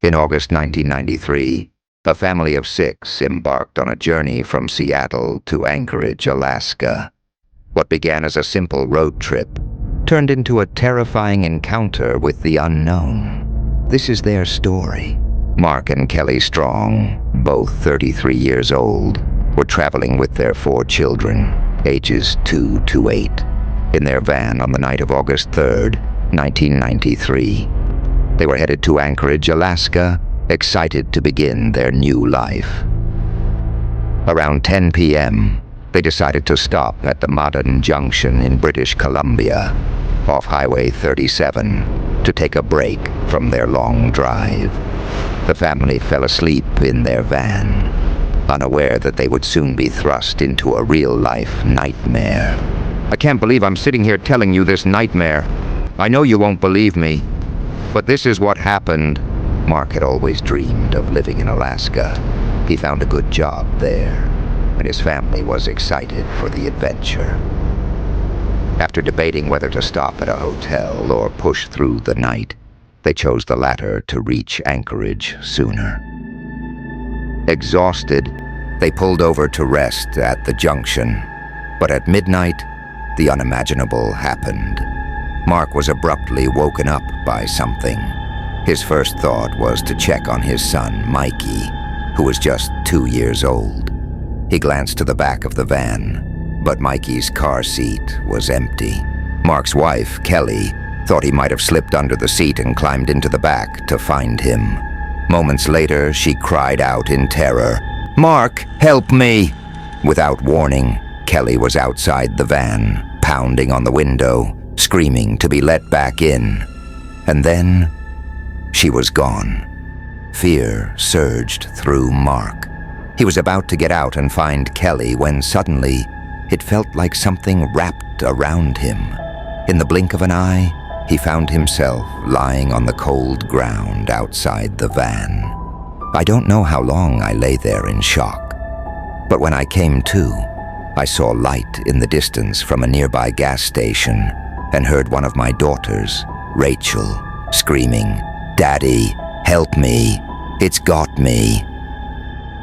In August 1993, a family of 6 embarked on a journey from Seattle to Anchorage, Alaska. What began as a simple road trip turned into a terrifying encounter with the unknown. This is their story. Mark and Kelly Strong, both 33 years old, were traveling with their 4 children, ages 2 to 8, in their van on the night of August 3rd, 1993. They were headed to Anchorage, Alaska, excited to begin their new life. Around 10 p.m., they decided to stop at the modern Junction in British Columbia, off Highway 37, to take a break from their long drive. The family fell asleep in their van, unaware that they would soon be thrust into a real-life nightmare. I can't believe I'm sitting here telling you this nightmare. I know you won't believe me, but this is what happened. Mark had always dreamed of living in Alaska. He found a good job there, and his family was excited for the adventure. After debating whether to stop at a hotel or push through the night, they chose the latter to reach Anchorage sooner. Exhausted, they pulled over to rest at the Junction, but at midnight, the unimaginable happened. Mark was abruptly woken up by something. His first thought was to check on his son, Mikey, who was just 2 years old. He glanced to the back of the van, but Mikey's car seat was empty. Mark's wife, Kelly, thought he might have slipped under the seat and climbed into the back to find him. Moments later, she cried out in terror, "Mark, help me!" Without warning, Kelly was outside the van, pounding on the window, screaming to be let back in. And then, she was gone. Fear surged through Mark. He was about to get out and find Kelly when suddenly, it felt like something wrapped around him. In the blink of an eye, he found himself lying on the cold ground outside the van. I don't know how long I lay there in shock, but when I came to, I saw light in the distance from a nearby gas station and heard one of my daughters, Rachel, screaming, "Daddy, help me, it's got me."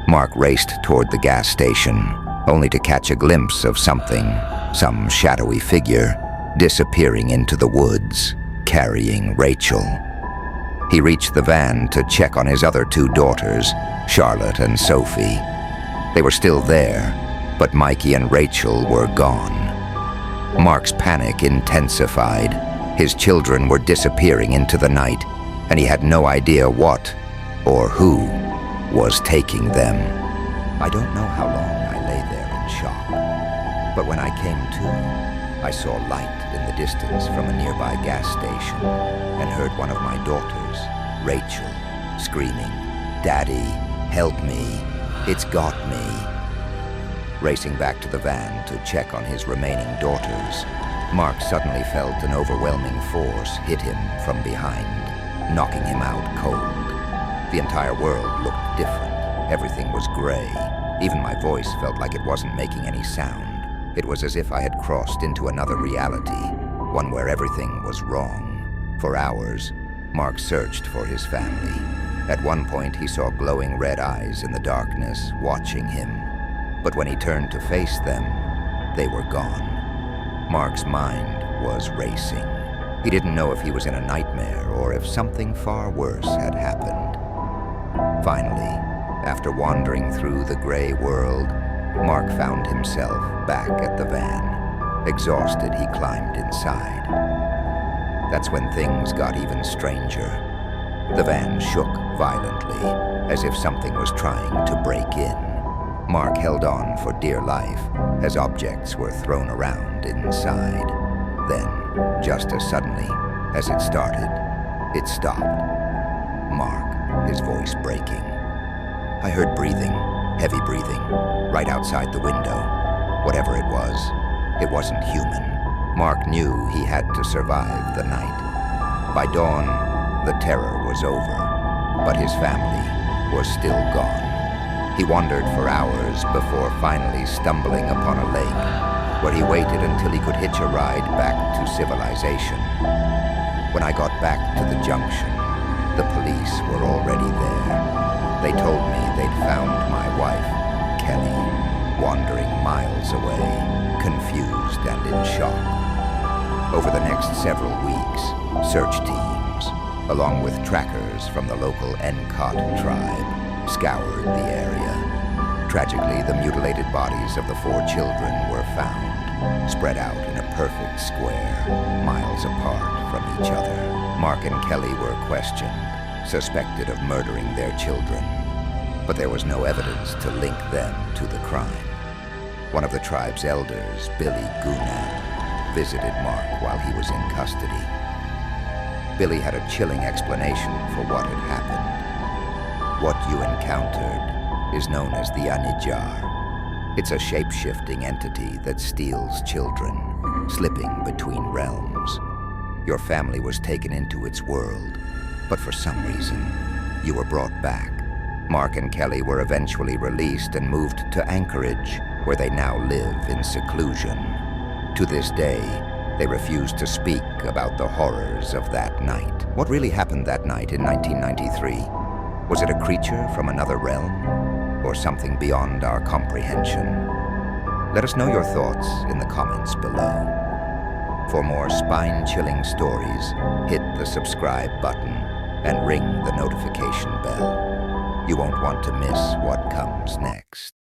Mark raced toward the gas station, only to catch a glimpse of something, some shadowy figure, disappearing into the woods, carrying Rachel. He reached the van to check on his other 2 daughters, Charlotte and Sophie. They were still there, but Mikey and Rachel were gone. Mark's panic intensified. His children were disappearing into the night, and he had no idea what or who was taking them. I don't know how long I lay there in shock, but when I came to, I saw light in the distance from a nearby gas station and heard one of my daughters, Rachel, screaming, "Daddy, help me, it's got me." Racing back to the van to check on his remaining daughters, Mark suddenly felt an overwhelming force hit him from behind, knocking him out cold. The entire world looked different. Everything was gray. Even my voice felt like it wasn't making any sound. It was as if I had crossed into another reality, one where everything was wrong. For hours, Mark searched for his family. At one point, he saw glowing red eyes in the darkness, watching him. But when he turned to face them, they were gone. Mark's mind was racing. He didn't know if he was in a nightmare or if something far worse had happened. Finally, after wandering through the gray world, Mark found himself back at the van. Exhausted, he climbed inside. That's when things got even stranger. The van shook violently, as if something was trying to break in. Mark held on for dear life as objects were thrown around inside. Then, just as suddenly as it started, it stopped. Mark, his voice breaking. I heard breathing, heavy breathing, right outside the window. Whatever it wasn't human. Mark knew he had to survive the night. By dawn, the terror was over, but his family was still gone. He wandered for hours before finally stumbling upon a lake, where he waited until he could hitch a ride back to civilization. When I got back to the Junction, the police were already told me they'd found my wife, Kelly, wandering miles away, confused and in shock. Over the next several weeks, search teams, along with trackers from the local Encot tribe, scoured the area. Tragically, the mutilated bodies of the 4 children were found, spread out in a perfect square, miles apart from each other. Mark and Kelly were questioned, suspected of murdering their children, but there was no evidence to link them to the crime. One of the tribe's elders, Billy Gunab, visited Mark while he was in custody. Billy had a chilling explanation for what had happened. What you encountered is known as the Anijar. It's a shape-shifting entity that steals children, slipping between realms. Your family was taken into its world, but for some reason, you were brought back. Mark and Kelly were eventually released and moved to Anchorage, where they now live in seclusion. To this day, they refuse to speak about the horrors of that night. What really happened that night in 1993? Was it a creature from another realm, or something beyond our comprehension? Let us know your thoughts in the comments below. For more spine-chilling stories, hit the subscribe button and ring the notification bell. You won't want to miss what comes next.